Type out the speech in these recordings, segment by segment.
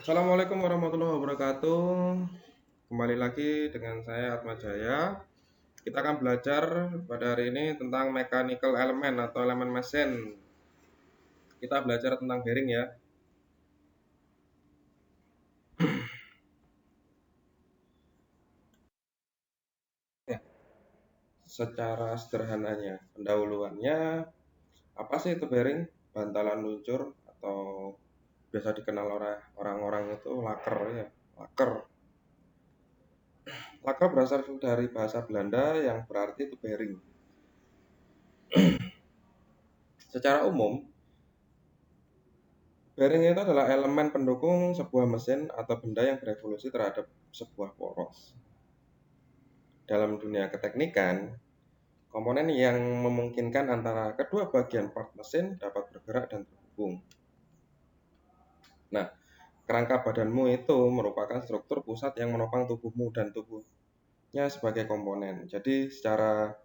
Assalamualaikum warahmatullahi wabarakatuh. Kembali lagi dengan saya Atma Jaya. Kita akan belajar pada hari ini tentang mechanical element atau elemen mesin. Kita belajar tentang bearing ya. Ya, secara sederhananya, pendahuluannya apa sih itu bearing? Bantalan luncur atau biasa dikenal oleh orang-orang itu laker ya. Laker. Laker berasal dari bahasa Belanda yang berarti itu bearing. Secara umum, bearing itu adalah elemen pendukung sebuah mesin atau benda yang berevolusi terhadap sebuah poros. Dalam dunia keteknikan, komponen yang memungkinkan antara kedua bagian part mesin dapat bergerak dan terhubung. Nah, kerangka badanmu itu merupakan struktur pusat yang menopang tubuhmu dan tubuhnya sebagai komponen. Jadi secara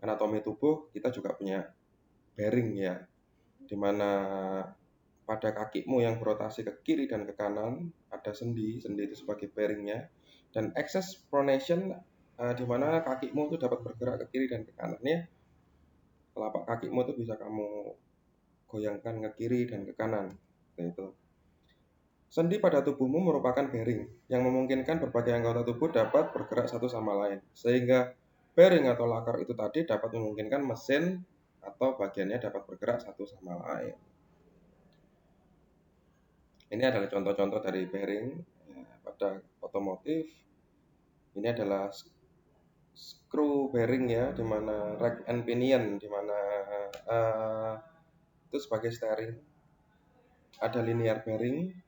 anatomi tubuh kita juga punya bearing ya, di mana pada kakimu yang berotasi ke kiri dan ke kanan ada sendi, sendi itu sebagai bearingnya, dan axis pronation di mana kakimu itu dapat bergerak ke kiri dan ke kanannya. Telapak kakimu itu bisa kamu goyangkan ke kiri dan ke kanan. Itu. Sendi pada tubuhmu merupakan bearing yang memungkinkan berbagai anggota tubuh dapat bergerak satu sama lain. Sehingga bearing atau laker itu tadi dapat memungkinkan mesin atau bagiannya dapat bergerak satu sama lain. Ini adalah contoh-contoh dari bearing ya, pada otomotif. Ini adalah screw bearing ya, di mana rack and pinion, di mana itu sebagai steering. Ada linear bearing.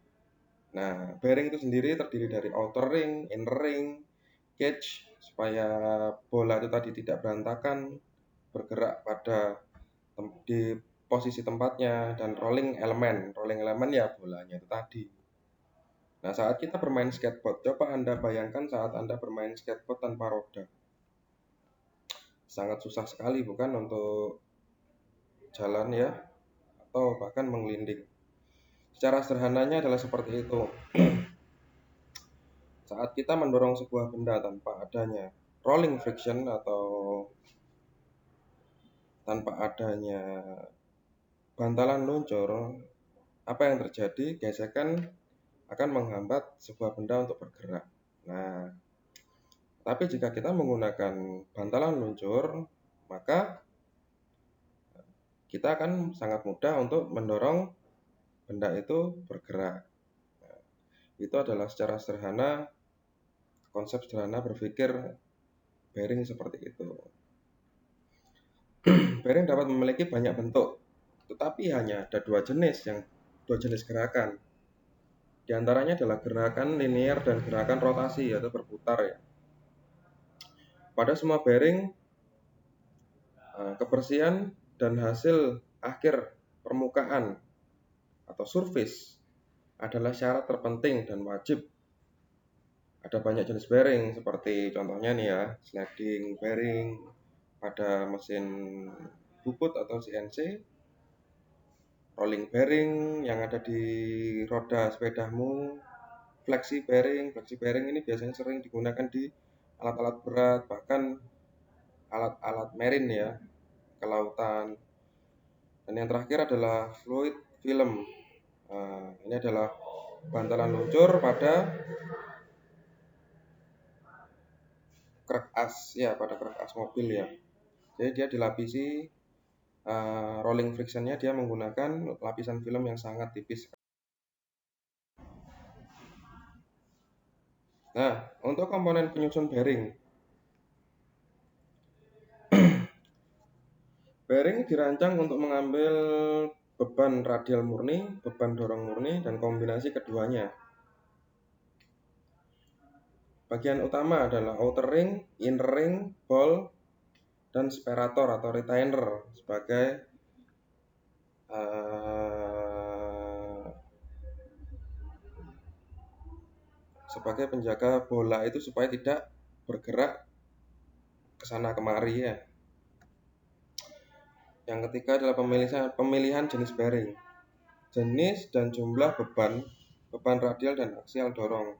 Nah, bearing itu sendiri terdiri dari outer ring, inner ring, cage supaya bola itu tadi tidak berantakan, bergerak pada di posisi tempatnya, dan rolling element. Rolling element ya bolanya itu tadi. Nah, saat kita bermain skateboard, coba Anda bayangkan saat Anda bermain skateboard tanpa roda. Sangat susah sekali bukan untuk jalan ya, atau bahkan mengelinding. Secara sederhananya adalah seperti itu. Saat kita mendorong sebuah benda tanpa adanya rolling friction atau tanpa adanya bantalan luncur, apa yang terjadi? Gesekan akan menghambat sebuah benda untuk bergerak. Nah, tapi jika kita menggunakan bantalan luncur, maka kita akan sangat mudah untuk mendorong benda itu bergerak. Nah, itu adalah secara sederhana, konsep sederhana berpikir bearing seperti itu. Bearing dapat memiliki banyak bentuk, tetapi hanya ada dua jenis gerakan. Di antaranya adalah gerakan linear dan gerakan rotasi atau berputar ya. Pada semua bearing, kebersihan dan hasil akhir permukaan atau surface adalah syarat terpenting dan wajib. Ada banyak jenis bearing seperti contohnya nih ya, sliding bearing pada mesin bubut atau CNC, rolling bearing yang ada di roda sepedamu, flexi bearing. Flexi bearing ini biasanya sering digunakan di alat-alat berat, bahkan alat-alat marine ya, kelautan. Dan yang terakhir adalah fluid film. Nah, ini adalah bantalan luncur pada krek as ya, pada krek as mobil ya. Jadi dia dilapisi rolling frictionnya, dia menggunakan lapisan film yang sangat tipis. Nah, untuk komponen penyusun bearing, bearing dirancang untuk mengambil beban radial murni, beban dorong murni, dan kombinasi keduanya. Bagian utama adalah outer ring, inner ring, ball, dan separator atau retainer sebagai penjaga bola itu supaya tidak bergerak ke sana kemari ya. Yang ketiga adalah pemilihan jenis bearing. Jenis dan jumlah beban beban radial dan aksial dorong,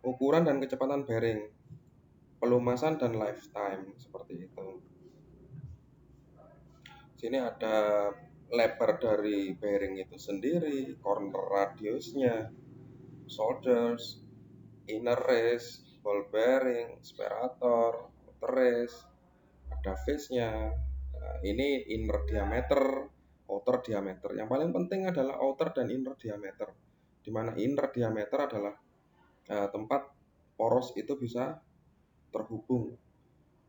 ukuran dan kecepatan bearing, pelumasan dan lifetime, seperti itu. Sini ada lebar dari bearing itu sendiri, corner radiusnya, shoulders, inner race, ball bearing, sperator, outer race, ada face-nya. Nah, ini inner diameter, outer diameter. Yang paling penting adalah outer dan inner diameter. Di mana inner diameter adalah tempat poros itu bisa terhubung.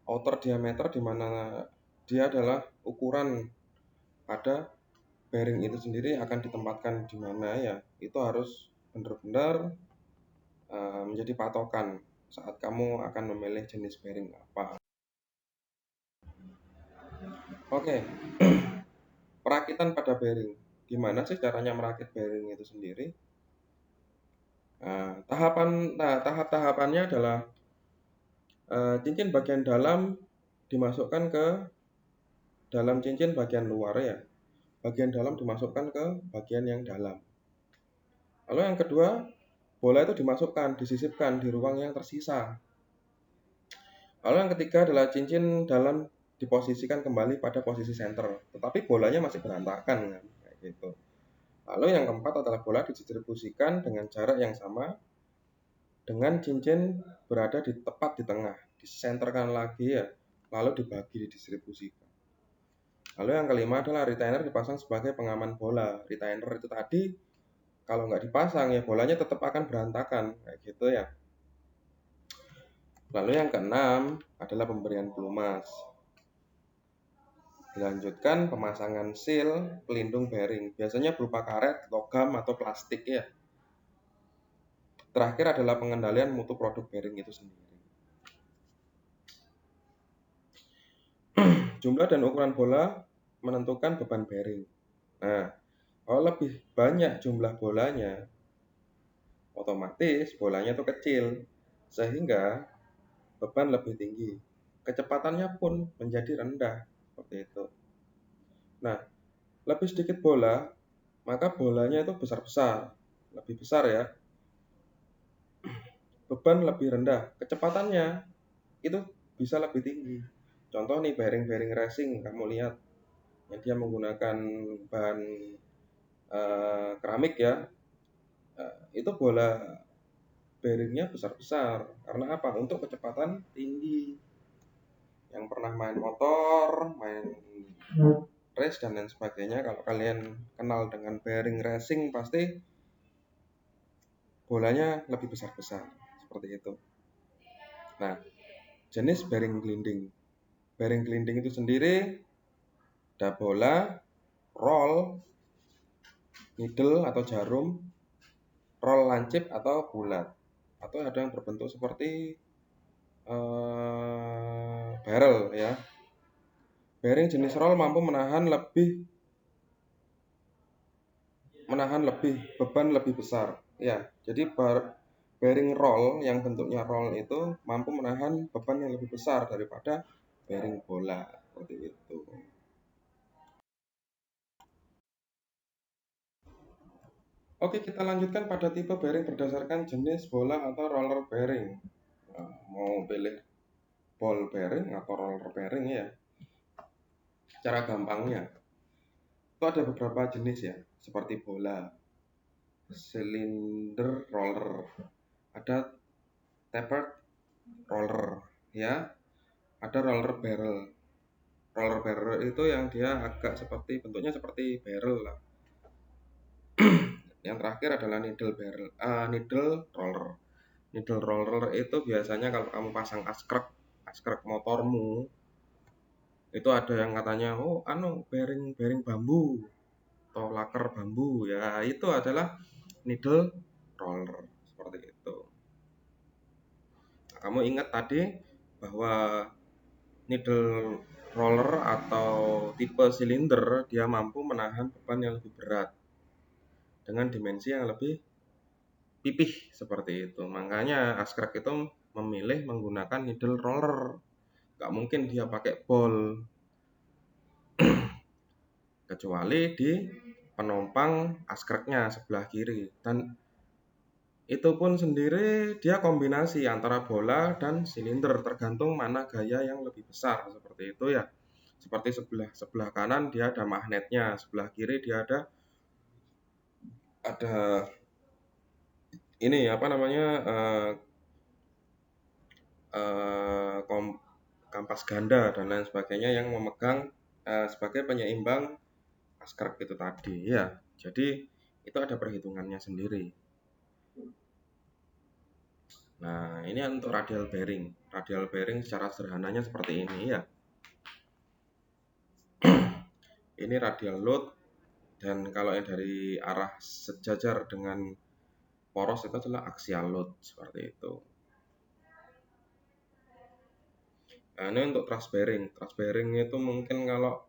Outer diameter di mana dia adalah ukuran pada bearing itu sendiri akan ditempatkan di mana ya. Itu harus benar-benar menjadi patokan saat kamu akan memilih jenis bearing apa. Oke, perakitan pada bearing. Gimana sih caranya merakit bearing itu sendiri? Tahap-tahapannya adalah cincin bagian dalam dimasukkan ke dalam cincin bagian luar ya. Bagian dalam dimasukkan ke bagian yang dalam. Lalu yang kedua, bola itu dimasukkan, disisipkan di ruang yang tersisa. Lalu yang ketiga adalah cincin dalam diposisikan kembali pada posisi center, tetapi bolanya masih berantakan kan, kayak gitu. Lalu yang keempat adalah bola didistribusikan dengan jarak yang sama dengan cincin berada tepat di tengah, disenterkan lagi ya, lalu dibagi didistribusikan. Lalu yang kelima adalah retainer dipasang sebagai pengaman bola. Retainer itu tadi kalau nggak dipasang ya bolanya tetap akan berantakan kayak gitu ya. Lalu yang keenam adalah pemberian pelumas. Dilanjutkan pemasangan seal pelindung bearing, biasanya berupa karet, logam atau plastik ya. Terakhir adalah pengendalian mutu produk bearing itu sendiri. Jumlah dan ukuran bola menentukan beban bearing. Nah, kalau lebih banyak jumlah bolanya, otomatis bolanya itu kecil, sehingga beban lebih tinggi. Kecepatannya pun menjadi rendah, seperti itu. Nah, lebih sedikit bola, maka bolanya itu besar-besar, lebih besar ya. Beban lebih rendah, kecepatannya itu bisa lebih tinggi. Contoh nih bearing-bearing racing, kamu lihat yang dia menggunakan bahan keramik ya, itu bola bearingnya besar-besar. Karena apa? Untuk kecepatan tinggi. Yang pernah main motor, main race dan lain sebagainya, kalau kalian kenal dengan bearing racing pasti bolanya lebih besar-besar seperti itu. Nah, jenis bearing gliding. Bearing gliding itu sendiri ada bola, roll, needle atau jarum, roll lancip atau bulat, atau ada yang berbentuk seperti barrel ya. Bearing jenis roll mampu menahan beban lebih besar ya. Jadi bearing roll yang bentuknya roll itu mampu menahan beban yang lebih besar daripada bearing bola, seperti itu. Oke, kita lanjutkan pada tipe bearing berdasarkan jenis bola atau roller bearing. Nah, mau pilih ball bearing atau roller bearing ya. Cara gampangnya, itu ada beberapa jenis ya, seperti bola, silinder roller, ada tapered roller ya, ada roller barrel. Roller barrel itu yang dia agak seperti bentuknya seperti barrel lah. Yang terakhir adalah needle roller. Needle roller itu biasanya kalau kamu pasang askrek motormu, itu ada yang katanya bearing bambu atau laker bambu ya, itu adalah needle roller, seperti itu. Nah, kamu ingat tadi bahwa needle roller atau tipe silinder dia mampu menahan beban yang lebih berat dengan dimensi yang lebih pipih seperti itu. Makanya askrek itu memilih menggunakan needle roller. Gak mungkin dia pakai ball, kecuali di penompang askreknya sebelah kiri. Dan Itu pun sendiri dia kombinasi antara bola dan silinder, tergantung mana gaya yang lebih besar, seperti itu ya. Seperti sebelah sebelah kanan dia ada magnetnya, sebelah kiri dia ada ini apa namanya, kampas ganda dan lain sebagainya yang memegang sebagai penyeimbang askrep itu tadi ya. Jadi itu ada perhitungannya sendiri. Nah, ini untuk radial bearing. Radial bearing secara sederhananya seperti ini ya. Ini radial load, dan kalau yang dari arah sejajar dengan poros itu adalah axial load, seperti itu. Nah, ini untuk truss bearing. Truss bearing itu mungkin kalau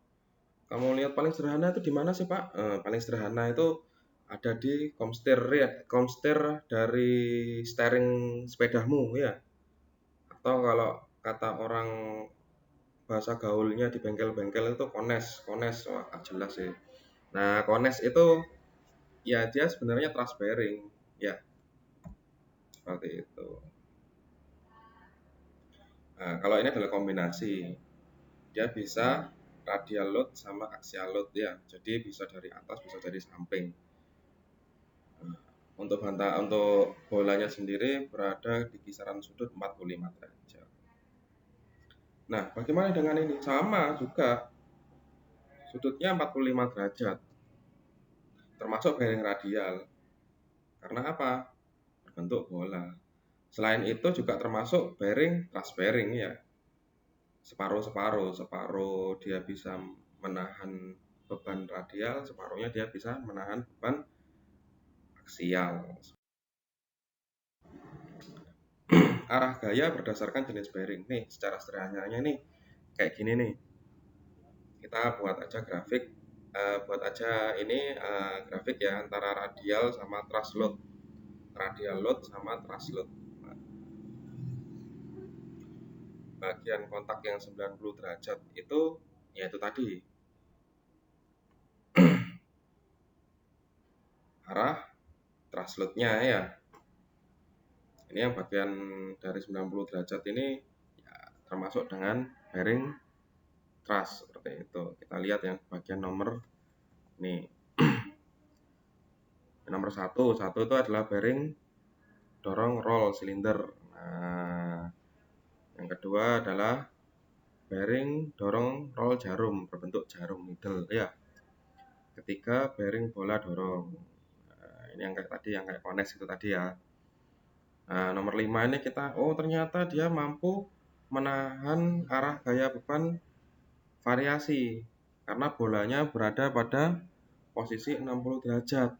kamu lihat paling sederhana itu di mana sih, Pak? Paling sederhana itu ada di komstir ya, komstir dari steering sepedamu ya. Atau kalau kata orang bahasa gaulnya di bengkel-bengkel itu kones, kones, wah jelas sih. Nah, kones itu ya dia sebenarnya truss bearing, ya seperti itu. Nah, kalau ini adalah kombinasi, dia bisa radial load sama axial load ya. Jadi bisa dari atas, bisa dari samping. Nah, untuk bolanya sendiri berada di kisaran sudut 45 derajat. Nah, bagaimana dengan ini? Sama juga, sudutnya 45 derajat, termasuk bearing radial. Karena apa? Berbentuk bola. Selain itu juga termasuk bearing truss bearing ya. Separuh-separuh, separuh dia bisa menahan beban radial, separuhnya dia bisa menahan beban aksial. Arah gaya berdasarkan jenis bearing. Nih, secara sederhananya nih kayak gini nih. Kita buat aja grafik, buat aja ini grafik ya antara radial sama truss load. Radial load sama truss load. Bagian kontak yang 90 derajat itu yaitu tadi arah truss load-nya ya. Ini yang bagian dari 90 derajat ini ya, termasuk dengan bearing truss seperti itu. Kita lihat yang bagian nomor nih. Nomor satu itu adalah bearing dorong roll silinder. Nah, yang kedua adalah bearing dorong roll jarum berbentuk jarum needle ya. Ketiga bearing bola dorong. Nah, ini yang kayak tadi, yang kayak kones itu tadi ya. Nah, nomor 5 ini kita, oh ternyata dia mampu menahan arah gaya beban variasi karena bolanya berada pada posisi 60 derajat.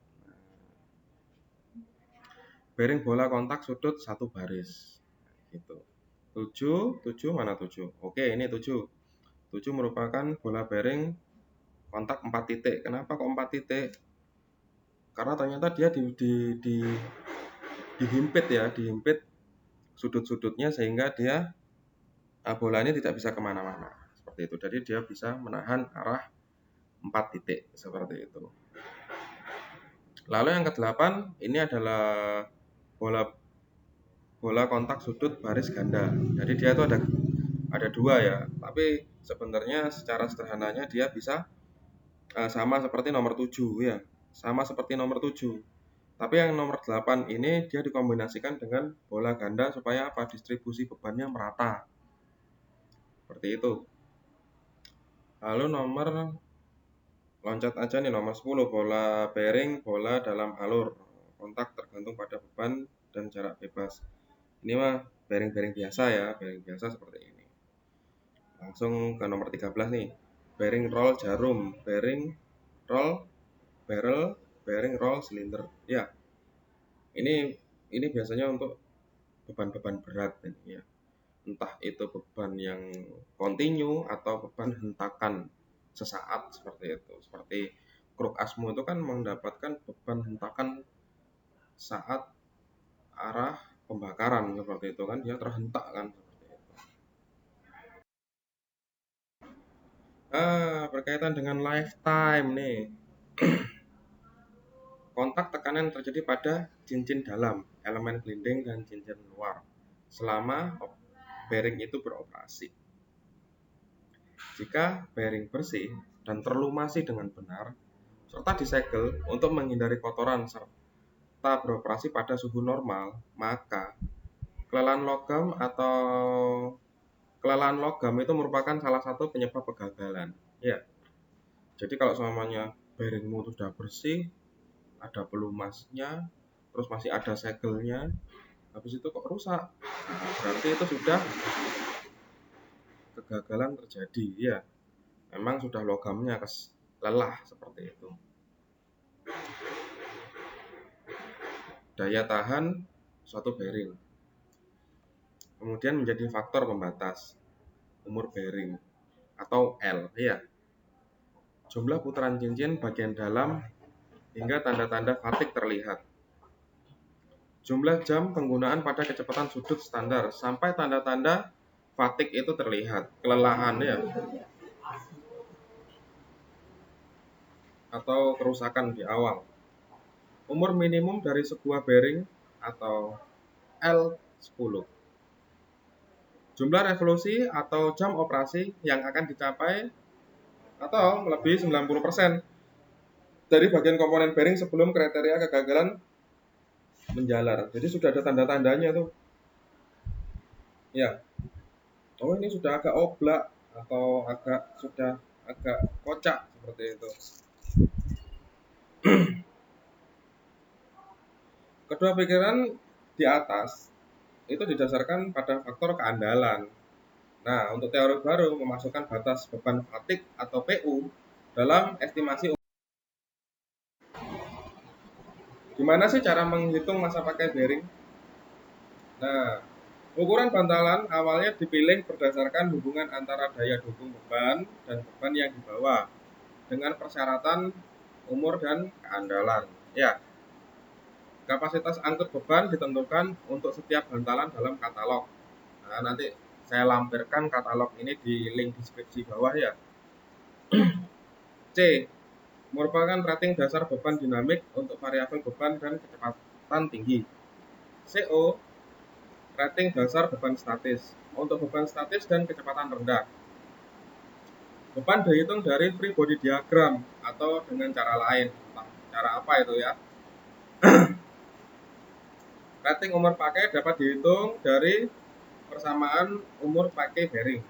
Bearing bola kontak sudut satu baris. Gitu. 7 mana 7? Oke, ini 7. 7 merupakan bola bearing kontak 4 titik. Kenapa kok 4 titik? Karena ternyata dia dihimpit ya, dihimpit sudut-sudutnya sehingga dia bola ini tidak bisa kemana-mana seperti itu. Jadi dia bisa menahan arah 4 titik seperti itu. Lalu yang ke-8 ini adalah bola bola kontak sudut baris ganda. Jadi dia itu ada dua ya, tapi sebenarnya secara sederhananya dia bisa sama seperti nomor 7 ya. Sama seperti nomor 7. Tapi yang nomor 8 ini dia dikombinasikan dengan bola ganda supaya apa? Distribusi bebannya merata. Seperti itu. Lalu nomor loncat aja nih nomor 10, bola bearing bola dalam alur. Kontak tergantung pada beban dan jarak bebas. Ini mah bearing-bearing biasa ya, bearing biasa seperti ini. Langsung ke nomor 13 nih. Bearing roll jarum, bearing roll barrel, bearing roll silinder. Ya, ini biasanya untuk beban-beban berat ya. Entah itu beban yang kontinu atau beban hentakan sesaat seperti itu. Seperti kruk asmo itu kan mendapatkan beban hentakan saat arah pembakaran seperti itu kan, dia terhentak kan seperti itu. Berkaitan dengan lifetime nih. kontak tekanan yang terjadi pada cincin dalam, elemen gelinding, dan cincin luar selama bearing itu beroperasi. Jika bearing bersih dan terlumasi dengan benar, serta disegel untuk menghindari kotoran serta beroperasi pada suhu normal, maka kelelahan logam itu merupakan salah satu penyebab kegagalan. Ya, jadi kalau semuanya bearingmu sudah bersih, ada pelumasnya, terus masih ada segelnya, habis itu kok rusak, berarti itu sudah kegagalan terjadi. Ya, memang sudah logamnya lelah seperti itu. Daya tahan suatu bearing kemudian menjadi faktor pembatas umur bearing atau L, ya. Jumlah putaran cincin bagian dalam hingga tanda-tanda fatigue terlihat. Jumlah jam penggunaan pada kecepatan sudut standar sampai tanda-tanda fatigue itu terlihat, kelelahan, ya, atau kerusakan di awal. Umur minimum dari sebuah bearing atau L10. Jumlah revolusi atau jam operasi yang akan dicapai atau melebihi 90% dari bagian komponen bearing sebelum kriteria kegagalan menjalar. Jadi sudah ada tanda-tandanya tuh. Ya. Oh, ini sudah agak oblak atau sudah agak kocak seperti itu. Kedua pikiran di atas itu didasarkan pada faktor keandalan. Nah, untuk teori baru memasukkan batas beban fatigue atau PU dalam estimasi. Gimana sih cara menghitung masa pakai bearing? Nah, ukuran bantalan awalnya dipilih berdasarkan hubungan antara daya dukung beban dan beban yang dibawa dengan persyaratan umur dan keandalan. Ya, kapasitas angkut beban ditentukan untuk setiap bantalan dalam katalog. Nah, nanti saya lampirkan katalog ini di link deskripsi bawah, ya. C. Merupakan rating dasar beban dinamik untuk variabel beban dan kecepatan tinggi. CO. Rating dasar beban statis untuk beban statis dan kecepatan rendah. Beban dihitung dari free body diagram atau dengan cara lain. Nah, cara apa itu, ya? Rating umur pakai dapat dihitung dari persamaan umur pakai bearing.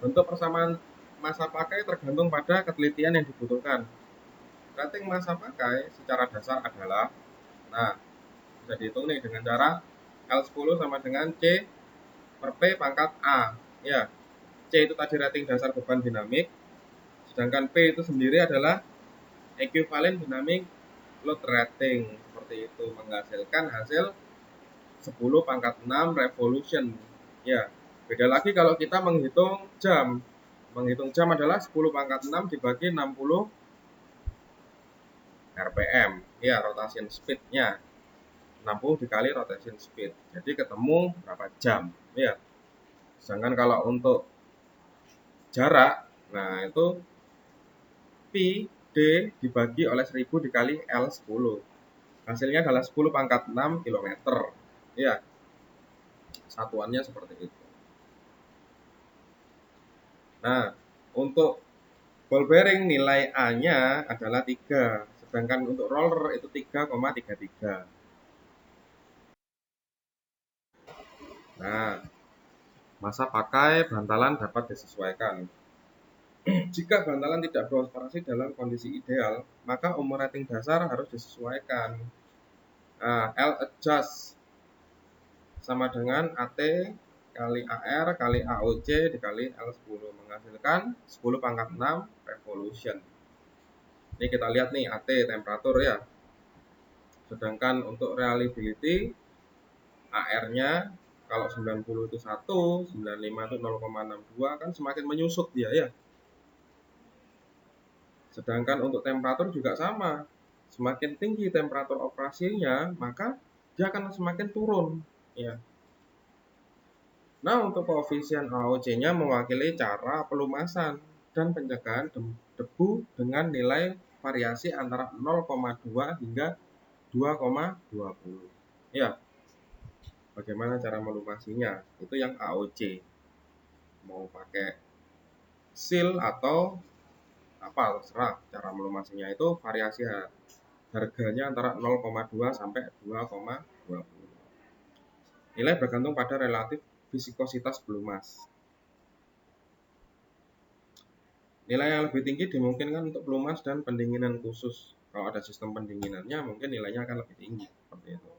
Bentuk persamaan masa pakai tergantung pada ketelitian yang dibutuhkan. Rating masa pakai secara dasar adalah, nah, bisa dihitung nih dengan cara L10 sama dengan C per P pangkat A. Ya, C itu tadi rating dasar beban dinamik, sedangkan P itu sendiri adalah ekuivalen dinamik load rating. Seperti itu, menghasilkan hasil 10 pangkat 6 revolution. Ya, beda lagi kalau kita menghitung jam. Menghitung jam adalah 10 pangkat 6 dibagi 60 RPM. Ya, rotation speed-nya 60 dikali rotation speed. Jadi ketemu berapa jam, ya. Sedangkan kalau untuk jarak, nah itu Pi D dibagi oleh 1000 dikali L10. Hasilnya adalah 10 pangkat 6 km. Ya, satuannya seperti itu. Nah, untuk ball bearing nilai A-nya adalah 3, sedangkan untuk roller itu 3,33. Nah, masa pakai bantalan dapat disesuaikan. Jika bantalan tidak beroperasi dalam kondisi ideal, maka umur rating dasar harus disesuaikan. Nah, L adjust sama dengan AT kali AR kali AOC dikali L10 menghasilkan 10 pangkat 6 revolution. Ini kita lihat nih AT temperatur, ya. Sedangkan untuk reliability AR-nya kalau 90 itu 1, 95 itu 0,62, kan semakin menyusut dia, ya. Sedangkan untuk temperatur juga sama. Semakin tinggi temperatur operasinya, maka dia akan semakin turun, ya. Nah, untuk koefisien AOC-nya mewakili cara pelumasan dan pencegahan debu dengan nilai variasi antara 0,2 hingga 2,20. Ya, bagaimana cara melumasinya? Itu yang AOC. Mau pakai seal atau apa, terserah. Cara melumasinya itu variasi harganya antara 0,2 sampai 2,20. Nilai bergantung pada relatif viskositas pelumas. Nilai yang lebih tinggi dimungkinkan untuk pelumas dan pendinginan khusus. Kalau ada sistem pendinginannya, mungkin nilainya akan lebih tinggi. Seperti itu.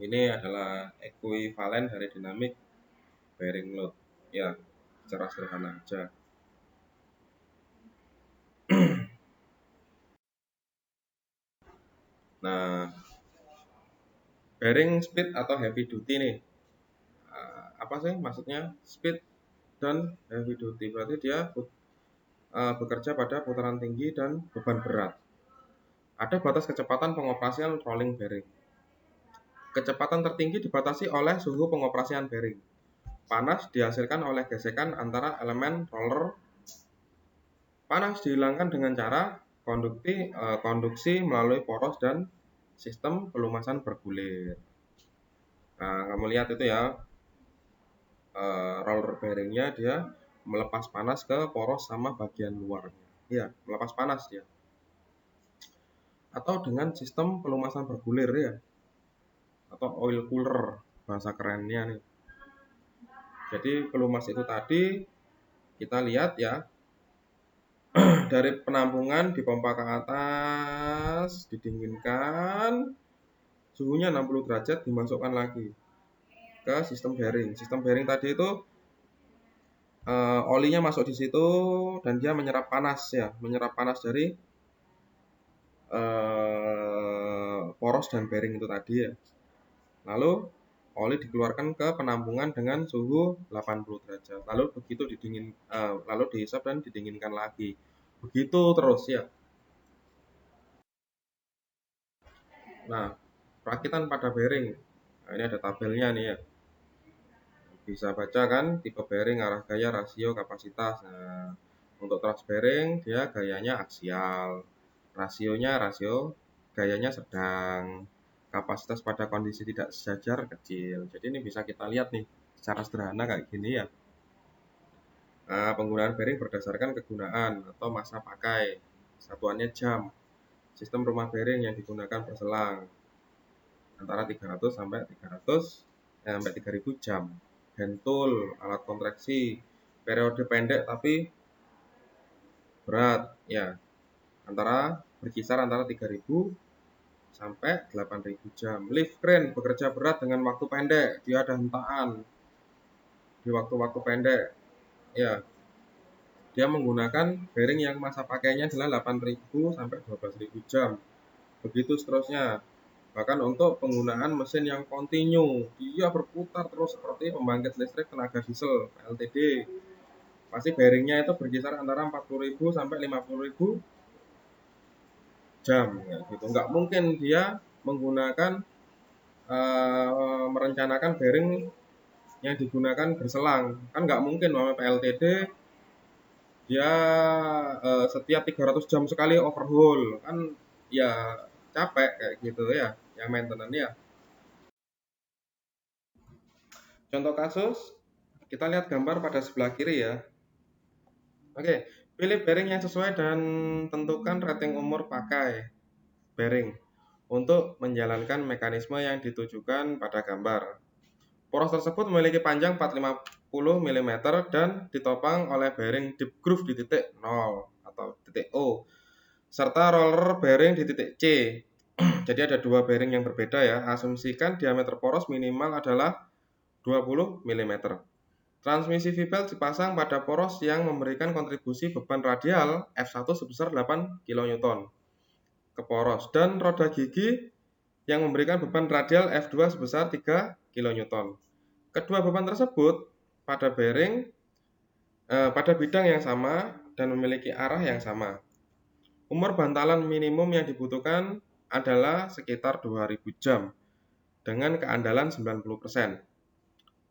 Ini adalah ekuivalen dari dinamik bearing load. Ya, secara sederhana aja. Nah, bearing speed atau heavy duty nih. Apa sih maksudnya speed dan heavy duty? Berarti dia bekerja pada putaran tinggi dan beban berat. Ada batas kecepatan pengoperasian rolling bearing. Kecepatan tertinggi dibatasi oleh suhu pengoperasian bearing. Panas dihasilkan oleh gesekan antara elemen roller. Panas dihilangkan dengan cara konduksi melalui poros dan sistem pelumasan bergulir. Nah, kamu lihat itu ya, roller bearingnya dia melepas panas ke poros sama bagian luarnya. Iya, melepas panas dia. Atau dengan sistem pelumasan bergulir ya, atau oil cooler bahasa kerennya nih. Jadi pelumas itu tadi kita lihat ya, dari penampungan dipompa ke atas, didinginkan, suhunya 60 derajat dimasukkan lagi ke sistem bearing. Sistem bearing tadi itu olinya masuk di situ dan dia menyerap panas ya, menyerap panas dari poros dan bearing itu tadi ya. Lalu oli dikeluarkan ke penampungan dengan suhu 80 derajat. Lalu begitu lalu dihisap dan didinginkan lagi. Begitu terus ya. Nah, perakitan pada bearing. Nah, ini ada tabelnya nih ya. Bisa baca kan tipe bearing, arah gaya, rasio, kapasitas. Nah, untuk truss bearing dia gayanya aksial. Rasionya gayanya sedang. Kapasitas pada kondisi tidak sejajar kecil. Jadi ini bisa kita lihat nih secara sederhana kayak gini ya. Nah, penggunaan bearing berdasarkan kegunaan atau masa pakai. Satuannya jam. Sistem rumah bearing yang digunakan berselang antara 300 sampai 3000 jam. Hand tool, alat kontraksi, periode pendek tapi berat ya. Berkisar antara 3000 sampai 8000 jam. Lift crane bekerja berat dengan waktu pendek, dia ada hentaan di waktu-waktu pendek. Ya. Dia menggunakan bearing yang masa pakainya adalah 8000 sampai 12000 jam. Begitu seterusnya. Bahkan untuk penggunaan mesin yang kontinu, dia berputar terus seperti pembangkit listrik tenaga diesel (PLTD). Pasti bearingnya itu berkisar antara 40.000 sampai 50.000 jam gitu. Nggak mungkin dia menggunakan merencanakan bearing yang digunakan berselang. Kan nggak mungkin namanya PLTD dia setiap 300 jam sekali overhaul. Kan ya capek kayak gitu ya, yang maintenance ya. Contoh kasus, kita lihat gambar pada sebelah kiri ya. Oke, pilih bearing yang sesuai dan tentukan rating umur pakai bearing untuk menjalankan mekanisme yang ditujukan pada gambar. Poros tersebut memiliki panjang 450 mm dan ditopang oleh bearing deep groove di titik 0 atau titik O, serta roller bearing di titik C. Jadi ada dua bearing yang berbeda ya. Asumsikan diameter poros minimal adalah 20 mm. Transmisi V-belt dipasang pada poros yang memberikan kontribusi beban radial F1 sebesar 8 kN ke poros dan roda gigi yang memberikan beban radial F2 sebesar 3 kN. Kedua beban tersebut pada bearing pada bidang yang sama dan memiliki arah yang sama. Umur bantalan minimum yang dibutuhkan adalah sekitar 2000 jam dengan keandalan 90%.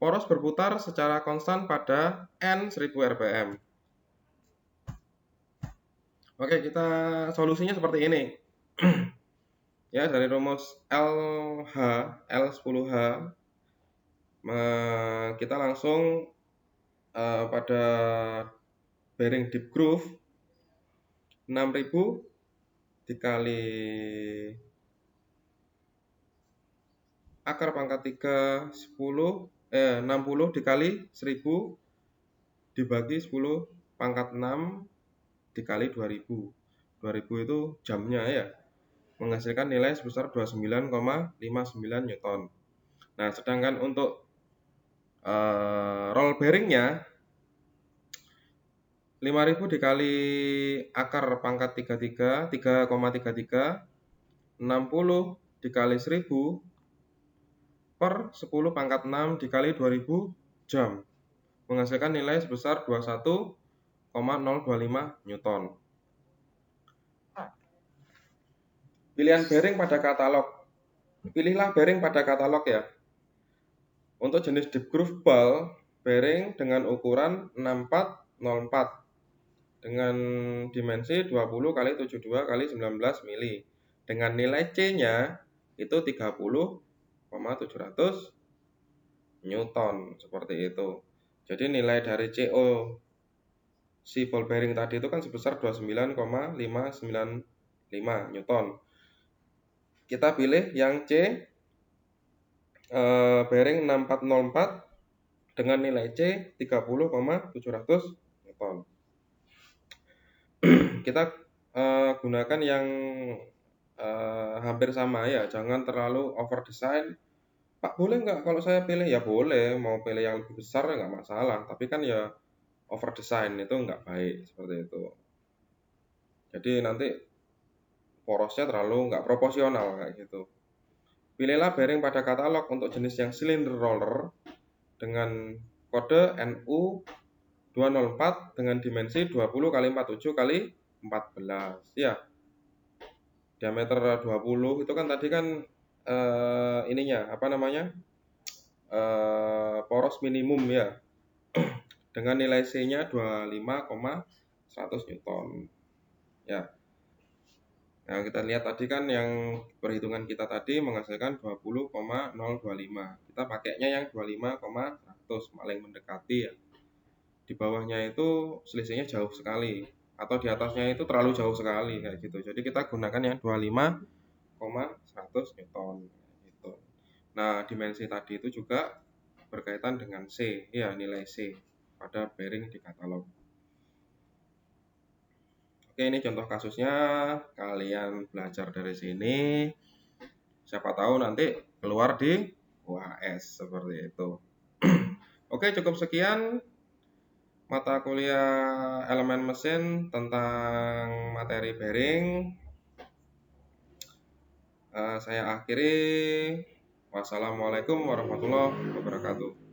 Poros berputar secara konstan pada N 1000 rpm. Oke, kita solusinya seperti ini. Ya, dari rumus L10H, kita langsung pada bearing deep groove 6000 dikali akar pangkat 3 60 dikali 1000 dibagi 10 pangkat 6 dikali 2000. 2000 itu jamnya ya, menghasilkan nilai sebesar 29,59 Newton. Nah, sedangkan untuk roll bearingnya 5000 dikali akar pangkat 33, 3,33, 60 dikali 1000 per 10 pangkat 6 dikali 2000 jam, menghasilkan nilai sebesar 21,025 Newton. Pilihan bearing pada katalog. Pilihlah bearing pada katalog ya. Untuk jenis deep groove ball, bearing dengan ukuran 6404 dengan dimensi 20 kali 72 kali 19 mili. Dengan nilai C-nya itu 30,700 Newton, seperti itu. Jadi nilai dari CO si ball bearing tadi itu kan sebesar 29,595 Newton. Kita pilih yang C, bearing 6404 dengan nilai C 30,700 Newton. Kita gunakan yang hampir sama ya, jangan terlalu over design. Pak, boleh nggak kalau saya pilih? Ya boleh, mau pilih yang lebih besar nggak masalah, tapi kan ya over design itu nggak baik, seperti itu. Jadi nanti porosnya terlalu nggak proporsional kayak gitu. Pilihlah bearing pada katalog untuk jenis yang cylinder roller dengan kode NU 204 dengan dimensi 20 kali 47 kali 14 ya. Diameter 20 itu kan tadi kan ininya apa namanya? Poros minimum ya. Dengan nilai C-nya 25,100 Newton. Ya. Nah, kita lihat tadi kan yang perhitungan kita tadi menghasilkan 20,025. Kita pakainya yang 25,100 paling mendekati ya. Di bawahnya itu selisihnya jauh sekali atau di atasnya itu terlalu jauh sekali kayak gitu. Jadi kita gunakan yang 25,100 Newton gitu. Nah, dimensi tadi itu juga berkaitan dengan C, ya nilai C pada bearing di katalog. Oke, ini contoh kasusnya, kalian belajar dari sini. Siapa tahu nanti keluar di UAS seperti itu. Oke, cukup sekian mata kuliah elemen mesin tentang materi bearing. Saya akhiri. Wassalamualaikum warahmatullahi wabarakatuh.